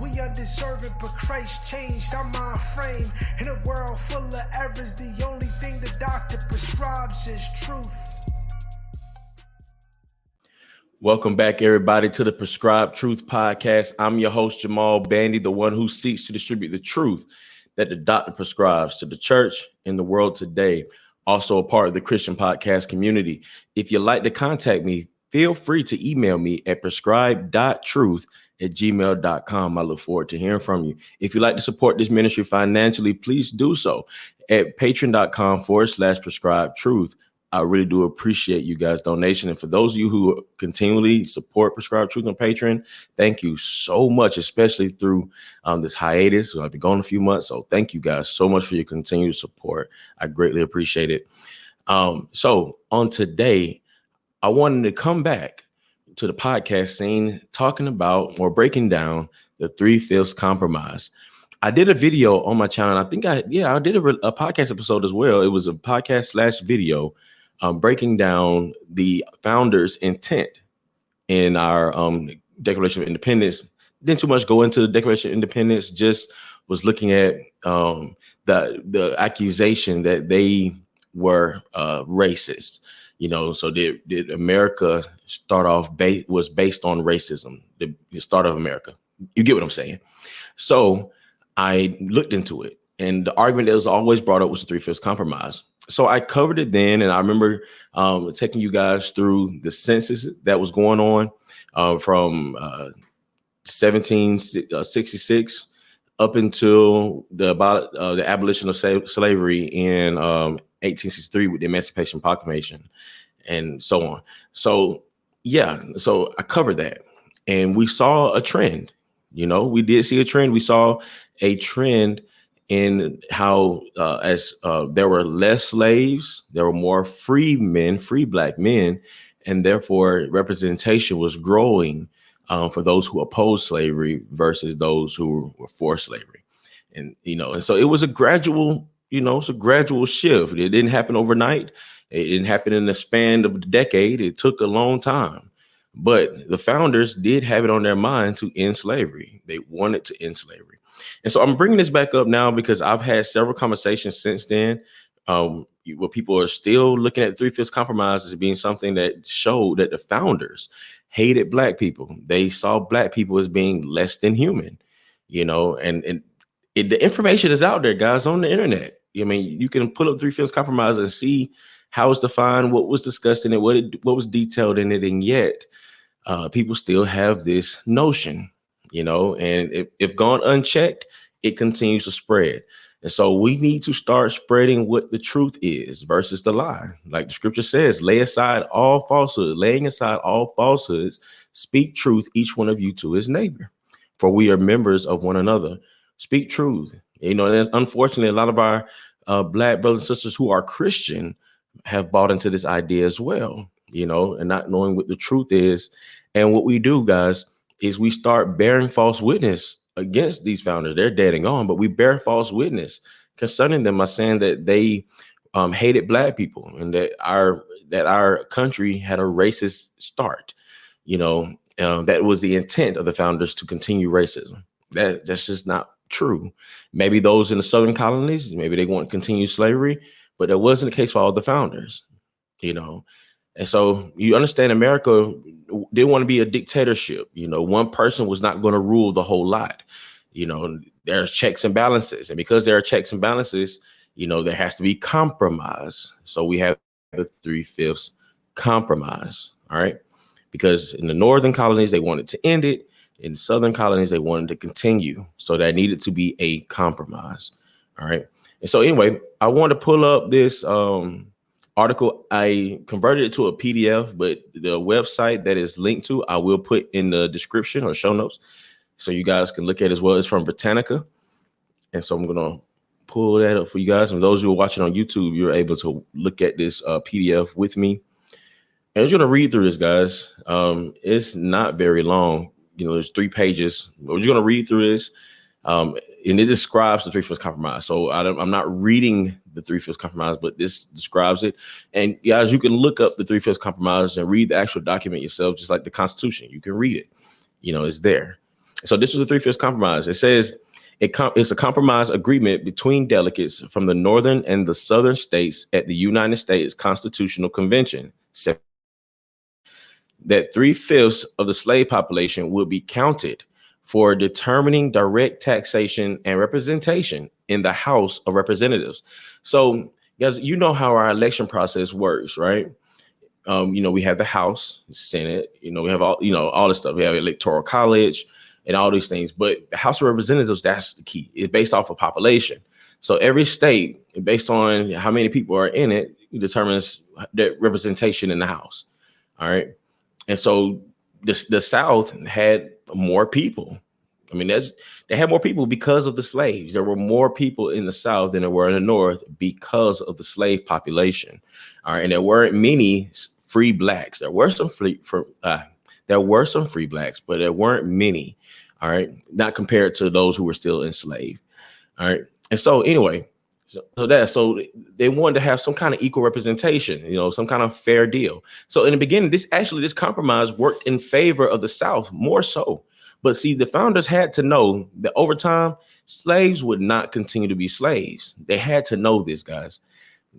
We undeserving, but Christ changed our mind frame. In a world full of errors, the only thing the doctor prescribes is truth. Welcome back, everybody, to the Prescribed Truth Podcast. I'm your host, Jamal Bandy, the one who seeks to distribute the truth that the doctor prescribes to the church and the world today. Also a part of the Christian podcast community. If you'd like to contact me, feel free to email me at prescribed.truth@gmail.com. I look forward to hearing from you. If you'd like to support this ministry financially, please do so at patreon.com/prescribed truth. I really do appreciate you guys' donation. And for those of you who continually support Prescribed Truth on Patreon, thank you so much, especially through this hiatus. I've been gone a few months. So thank you guys so much for your continued support. I greatly appreciate it. So on today, I wanted to come back to the podcast scene talking about or breaking down the 3/5 compromise. I did a video on my channel. I think I did a podcast episode as well. It was a podcast/video breaking down the founders' intent in our Declaration of Independence. Didn't too much go into the Declaration of Independence, just was looking at the accusation that they were racist. You know, so did America start off was based on racism, the start of America. You get what I'm saying? So I looked into it, and the argument that was always brought up was the 3/5 compromise. So I covered it then, and I remember taking you guys through the census that was going on from 1766 up until the abolition of slavery in 1863 with the Emancipation Proclamation and so on. So so I covered that, and we saw a trend. You know, we did see a trend. We saw a trend in how as there were less slaves, there were more free men, free black men, and therefore representation was growing for those who opposed slavery versus those who were for slavery. And, you know, and so it was a gradual, shift. It didn't happen overnight. It didn't happen in the span of a decade. It took a long time. But the founders did have it on their mind to end slavery. They wanted to end slavery. And so I'm bringing this back up now because I've had several conversations since then where people are still looking at the 3/5 compromise as being something that showed that the founders hated black people. They saw black people as being less than human, and the information is out there, guys, on the internet. I mean, you can pull up 3/5 compromise and see how it's defined, what was discussed in it, what was detailed in it, and yet people still have this notion. And if gone unchecked, it continues to spread. And so we need to start spreading what the truth is versus the lie. Like the scripture says, laying aside all falsehoods, speak truth, each one of you to his neighbor, for we are members of one another. Speak truth. And unfortunately, a lot of our black brothers and sisters who are Christian have bought into this idea as well, and not knowing what the truth is. And what we do, guys, is we start bearing false witness against these founders. They're dead and gone, but we bear false witness concerning them by saying that they hated black people and that our country had a racist start. That was the intent of the founders, to continue racism. That's just not true. Maybe those in the southern colonies, maybe they want to continue slavery, but that wasn't the case for all the founders. And so you understand, America didn't want to be a dictatorship. One person was not going to rule the whole lot. There's checks and balances. And because there are checks and balances, there has to be compromise. So we have the 3/5 compromise. All right. Because in the northern colonies, they wanted to end it. In southern colonies, they wanted to continue. So there needed to be a compromise. All right. And so anyway, I want to pull up this article. I converted it to a PDF, but the website that is linked to, I will put in the description or show notes so you guys can look at it as well. It's from Britannica. And so I'm going to pull that up for you guys. And those who are watching on YouTube, you're able to look at this PDF with me. And I'm just going to read through this, guys. It's not very long. There's 3 pages. We're just going to read through this. And it describes the 3/5 compromise. So I'm not reading the 3/5 compromise, but this describes it. And guys, you can look up the 3/5 compromise and read the actual document yourself, just like the Constitution. You can read it. It's there. So this was a three-fifths compromise. It says it's a compromise agreement between delegates from the northern and the southern states at the United States Constitutional Convention that 3/5 of the slave population will be counted for determining direct taxation and representation in the House of Representatives. So, guys, you know how our election process works, right? We have the House, Senate, we have all this stuff. We have Electoral College and all these things. But the House of Representatives, that's the key. It's based off of population. So every state, based on how many people are in it, determines the representation in the House. All right. And so the South had more people. I mean, they had more people because of the slaves. There were more people in the South than there were in the North because of the slave population. All right. And there weren't many free blacks. There were some free blacks, but there weren't many. All right. Not compared to those who were still enslaved. All right. And so anyway, so they wanted to have some kind of equal representation, some kind of fair deal. So in the beginning, this compromise worked in favor of the South more so. But see, the founders had to know that over time, slaves would not continue to be slaves. They had to know this, guys,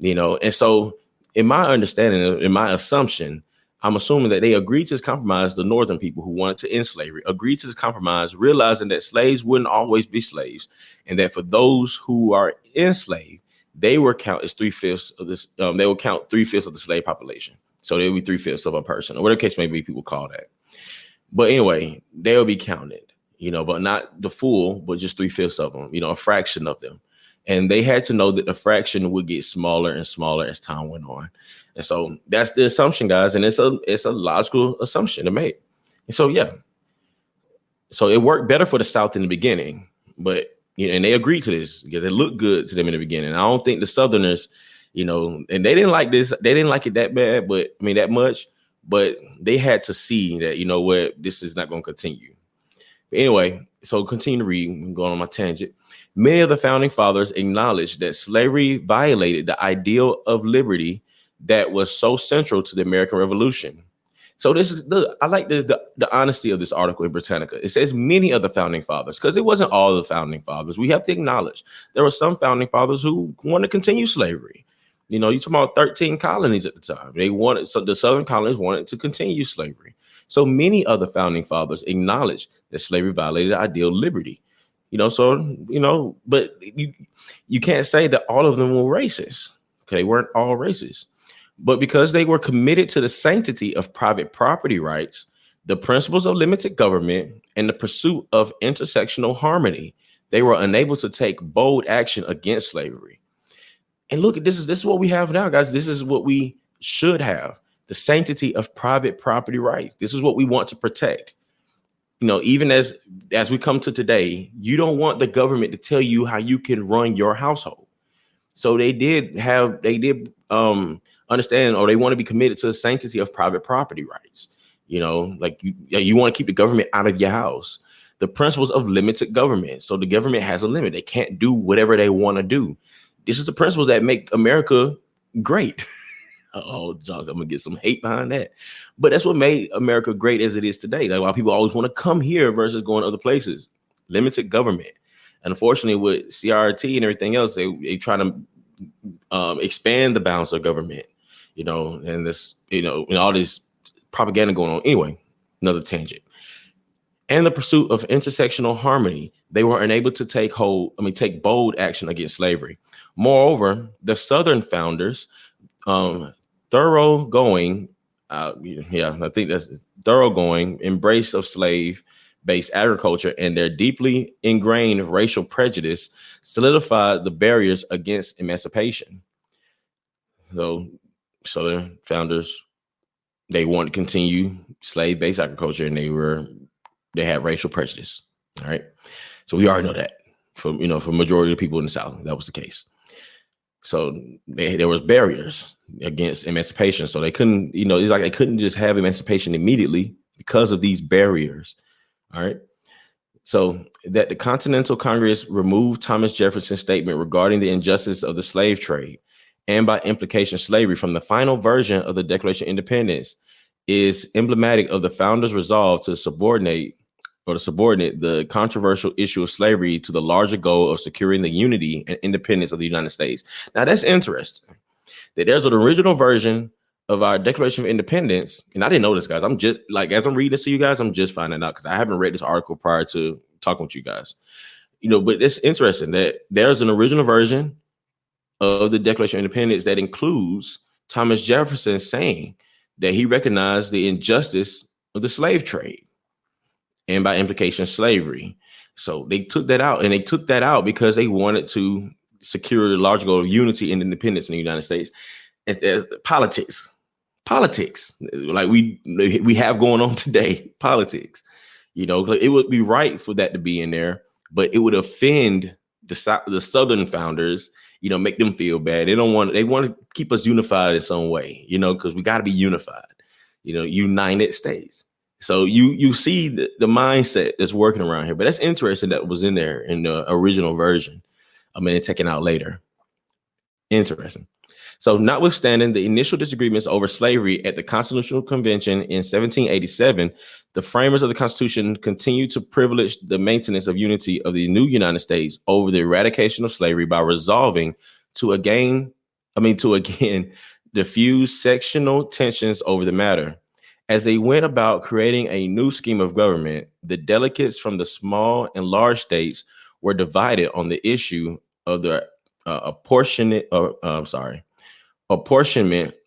and so in my understanding, in my assumption, I'm assuming that they agreed to this compromise. The northern people who wanted to end slavery agreed to this compromise, realizing that slaves wouldn't always be slaves, and that for those who are enslaved, they were count as 3/5 of this. They will count 3/5 of the slave population. So they would be 3/5 of a person, or whatever case may be, people call that. But anyway, they'll be counted, but not the full, but just 3/5 of them, a fraction of them. And they had to know that the fraction would get smaller and smaller as time went on. And so that's the assumption, guys. And it's a logical assumption to make. And so, yeah. So it worked better for the South in the beginning, but, and they agreed to this because it looked good to them in the beginning. I don't think the Southerners, and they didn't like this. They didn't like it that bad, that much. But they had to see that, this is not going to continue. But anyway, so continue to read. I'm going on my tangent. Many of the founding fathers acknowledged that slavery violated the ideal of liberty that was so central to the American Revolution. So I like the honesty of this article in Britannica. It says many of the founding fathers, because it wasn't all the founding fathers. We have to acknowledge there were some founding fathers who wanted to continue slavery. You're talking about 13 colonies at the time. The Southern colonies wanted to continue slavery. So many of the founding fathers acknowledged that slavery violated the ideal of liberty. But you can't say that all of them were racist. Okay, they weren't all racist. But because they were committed to the sanctity of private property rights, the principles of limited government, and the pursuit of intersectional harmony, they were unable to take bold action against slavery. And look, this is what we have now, guys. This is what we should have. The sanctity of private property rights. This is what we want to protect. Even as we come to today, you don't want the government to tell you how you can run your household. So they did understand, or they want to be committed to the sanctity of private property rights. You want to keep the government out of your house. The principles of limited government. So the government has a limit. They can't do whatever they want to do. This is the principles that make America great. Oh, John, I'm gonna get some hate behind that. But that's what made America great as it is today. That's why people always want to come here versus going to other places. Limited government. And unfortunately, with CRT and everything else, they try to expand the bounds of government, and this, and all this propaganda going on. Anyway, another tangent. And the pursuit of intersectional harmony, they were unable to take bold action against slavery. Moreover, the Southern founders, thoroughgoing embrace of slave-based agriculture and their deeply ingrained racial prejudice solidified the barriers against emancipation. So Southern founders, they wanted to continue slave-based agriculture, and they had racial prejudice. All right. So we already know that for majority of the people in the South, that was the case. So there was barriers against emancipation. So they couldn't, it's like they couldn't just have emancipation immediately because of these barriers. All right. So that the Continental Congress removed Thomas Jefferson's statement regarding the injustice of the slave trade, and by implication slavery, from the final version of the Declaration of Independence, is emblematic of the founders' resolve to subordinate or the subordinate the controversial issue of slavery to the larger goal of securing the unity and independence of the United States. Now, that's interesting that there's an original version of our Declaration of Independence. And I didn't know this, guys. I'm just like, as I'm reading this to you guys, I'm just finding out because I haven't read this article prior to talking with you guys. But it's interesting that there's an original version of the Declaration of Independence that includes Thomas Jefferson saying that he recognized the injustice of the slave trade and by implication slavery. So they took that out, and they took that out because they wanted to secure the larger goal of unity and independence in the United States. And politics like we have going on today, politics. It would be right for that to be in there, but it would offend the Southern founders, make them feel bad. They want to keep us unified in some way, because we got to be unified, United States. So you see the mindset that's working around here, but that's interesting that was in there in the original version. I mean, taken out later. Interesting. So notwithstanding the initial disagreements over slavery at the Constitutional Convention in 1787, the framers of the Constitution continued to privilege the maintenance of unity of the new United States over the eradication of slavery by resolving to again diffuse sectional tensions over the matter. As they went about creating a new scheme of government, the delegates from the small and large states were divided on the issue of the apportionment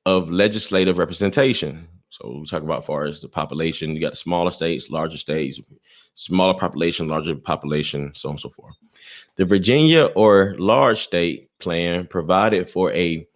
of legislative representation. So we talk about as far as the population, you got smaller states, larger states, smaller population, larger population, so on and so forth. The Virginia or large state plan provided for a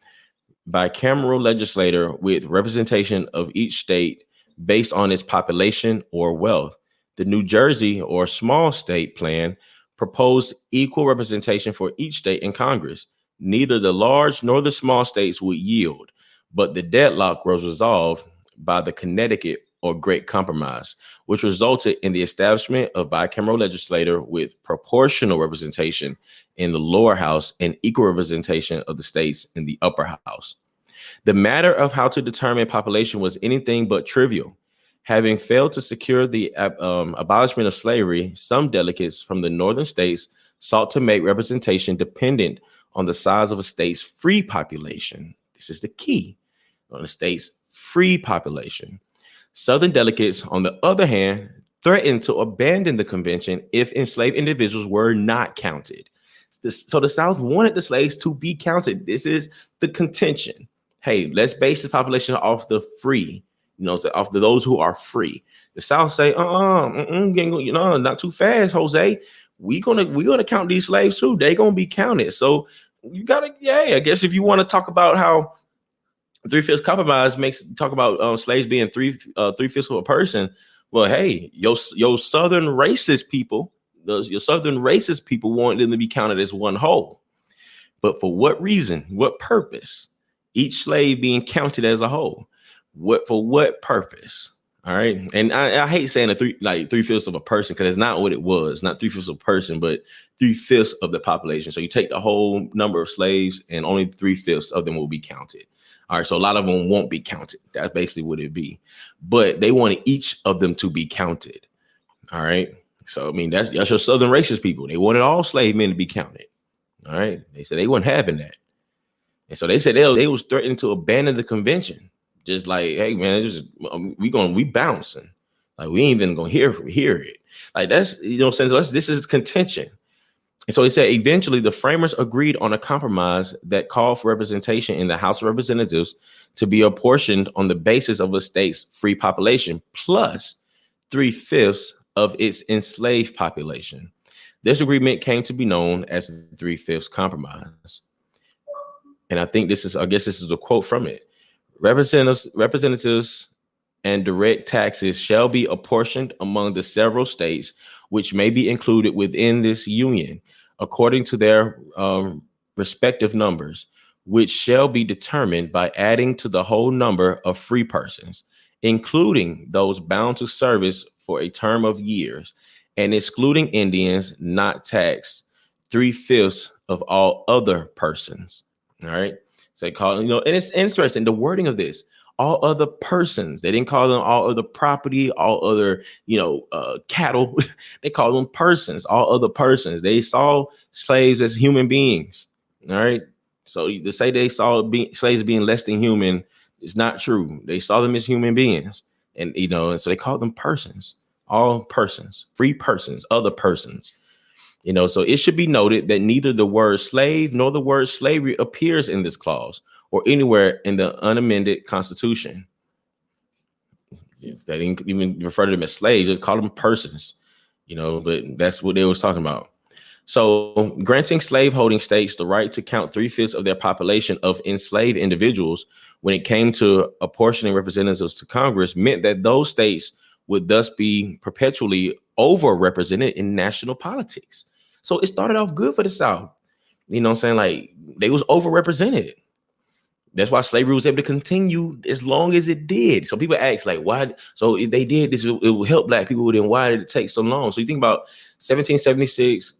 bicameral legislature with representation of each state based on its population or wealth. The New Jersey or small state plan proposed equal representation for each state in Congress. Neither the large nor the small states would yield, but the deadlock was resolved by the Connecticut or Great Compromise, which resulted in the establishment of bicameral legislature with proportional representation in the lower house and equal representation of the states in the upper house. The matter of how to determine population was anything but trivial. Having failed to secure the abolishment of slavery, some delegates from the northern states sought to make representation dependent on the size of a state's free population. This is the key, on the state's free population. Southern delegates, on the other hand, threatened to abandon the convention if enslaved individuals were not counted. So the South wanted the slaves to be counted. This is the contention. Hey, let's base the population off the free, off those who are free. The South say, not too fast, Jose. We're gonna count these slaves too. They're gonna be counted. So you gotta, I guess if you want to talk about how 3/5 compromise talk about slaves being 3/5 of a person. Well, hey, your southern racist people, wanted them to be counted as one whole. But for what reason? What purpose? Each slave being counted as a whole. For what purpose? All right. And I hate saying 3/5 of a person, because it's not what it was, not 3/5 of a person, but 3/5 of the population. So you take the whole number of slaves and only 3/5 of them will be counted. All right. So a lot of them won't be counted. That's basically what it'd be. But they wanted each of them to be counted. All right. So, I mean, that's your southern racist people. They wanted all slave men to be counted. All right. They said they weren't having that. And so they said they was threatening to abandon the convention. Just like, hey, man, we bouncing. Like, we ain't even gonna hear it. Like, that's, this is contention. And so he said eventually the framers agreed on a compromise that called for representation in the House of Representatives to be apportioned on the basis of a state's free population plus 3/5 of its enslaved population. This agreement came to be known as the 3/5 compromise. And I guess this is a quote from it. Representatives and direct taxes shall be apportioned among the several states which may be included within this union according to their respective numbers, which shall be determined by adding to the whole number of free persons, including those bound to service for a term of years, and excluding Indians not taxed 3/5 of all other persons. All right. So they call, and it's interesting, the wording of this, all other persons. They didn't call them all other property, all other, cattle. They called them persons, all other persons. They saw slaves as human beings. All right. So to say they saw slaves being less than human is not true. They saw them as human beings. And, and so they called them persons, all persons, free persons, other persons. So it should be noted that neither the word slave nor the word slavery appears in this clause or anywhere in the unamended Constitution. They didn't even refer to them as slaves, they call them persons, but that's what they was talking about. So granting slaveholding states the right to count 3/5 of their population of enslaved individuals when it came to apportioning representatives to Congress meant that those states would thus be perpetually overrepresented in national politics. So it started off good for the South. Like they was overrepresented. That's why slavery was able to continue as long as it did. So people ask, like, why? So if they did this, it will help Black people. Then why did it take so long? So you think about 1776,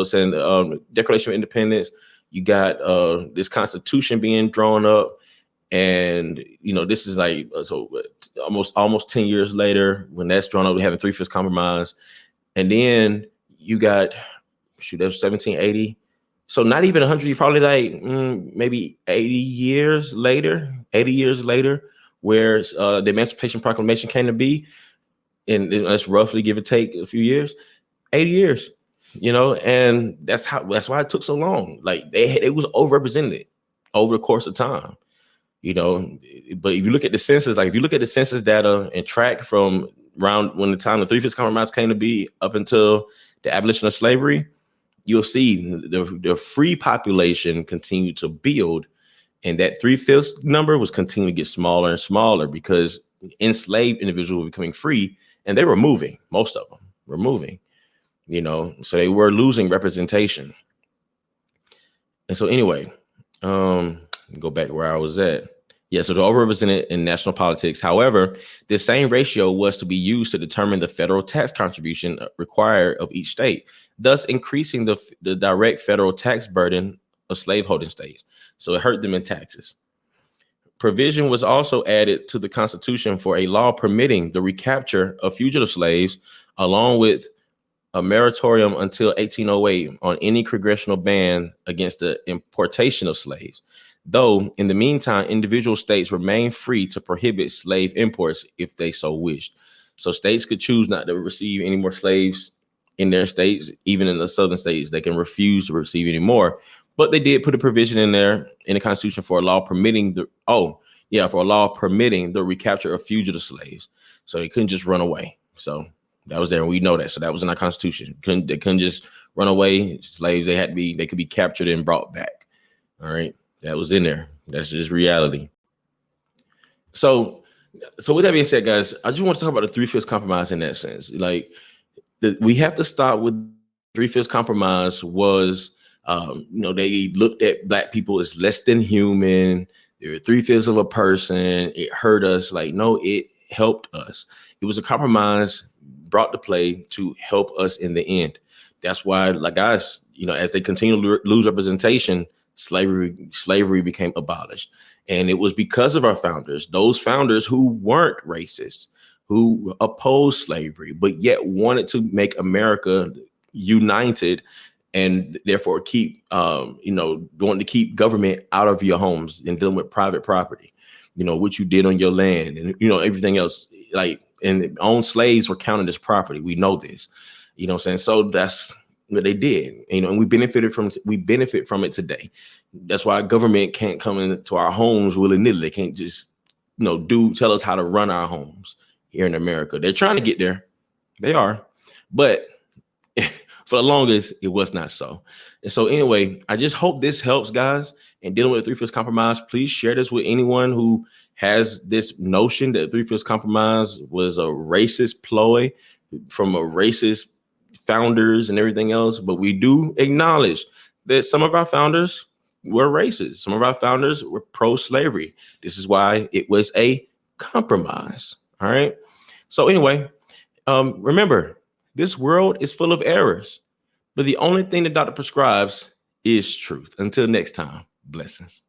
saying Declaration of Independence. You got this Constitution being drawn up, and this is like almost 10 years later when that's drawn up. We have a 3/5 compromise, and then you got that was 1780. So not even 100, probably like maybe 80 years later, where the Emancipation Proclamation came to be, and let's roughly give or take a few years, 80 years, and that's why it took so long. Like it was overrepresented over the course of time, But if you look at the census, data and track from around when the time the 3/5 compromise came to be up until the abolition of slavery, you'll see the free population continued to build, and that 3/5 number was continuing to get smaller and smaller because enslaved individuals were becoming free, and they were moving. Most of them were moving, so they were losing representation. And so anyway, go back to where I was at. Yeah, so they're overrepresented in national politics. However, the same ratio was to be used to determine the federal tax contribution required of each state, thus increasing the direct federal tax burden of slaveholding states. So it hurt them in taxes. Provision was also added to the Constitution for a law permitting the recapture of fugitive slaves, along with a moratorium until 1808 on any congressional ban against the importation of slaves. Though, in the meantime, individual states remain free to prohibit slave imports if they so wished. So states could choose not to receive any more slaves in their states. Even in the southern states, they can refuse to receive any more. But they did put a provision in there in the Constitution for a law permitting the recapture of fugitive slaves. So they couldn't just run away. So that was there. We know that. So that was in our Constitution. They couldn't just run away. Slaves, they could be captured and brought back. All right. That was in there. That's just reality. So with that being said, guys, I just want to talk about the 3/5 compromise in that sense. Like we have to start with 3/5 compromise was, they looked at Black people as less than human. They were 3/5 of a person. It hurt us. Like, no, it helped us. It was a compromise brought to play to help us in the end. That's why, like guys, as they continue to lose representation, slavery became abolished. And it was because of our founders, those founders who weren't racist, who opposed slavery, but yet wanted to make America united and therefore keep, wanting to keep government out of your homes and dealing with private property, what you did on your land and, everything else. And owned slaves were counted as property. We know this, So that's what they did, and we benefit from it today. That's why government can't come into our homes willy-nilly. They can't just, tell us how to run our homes here in America. They're trying to get there. They are. But for the longest, it was not so. And so anyway, I just hope this helps, guys, in dealing with the 3/5 compromise. Please share this with anyone who has this notion that 3/5 compromise was a racist ploy from a racist founders and everything else. But we do acknowledge that some of our founders were racist. Some of our founders were pro-slavery. This is why it was a compromise. All right. So anyway, remember, this world is full of errors, but the only thing the doctor prescribes is truth. Until next time, blessings.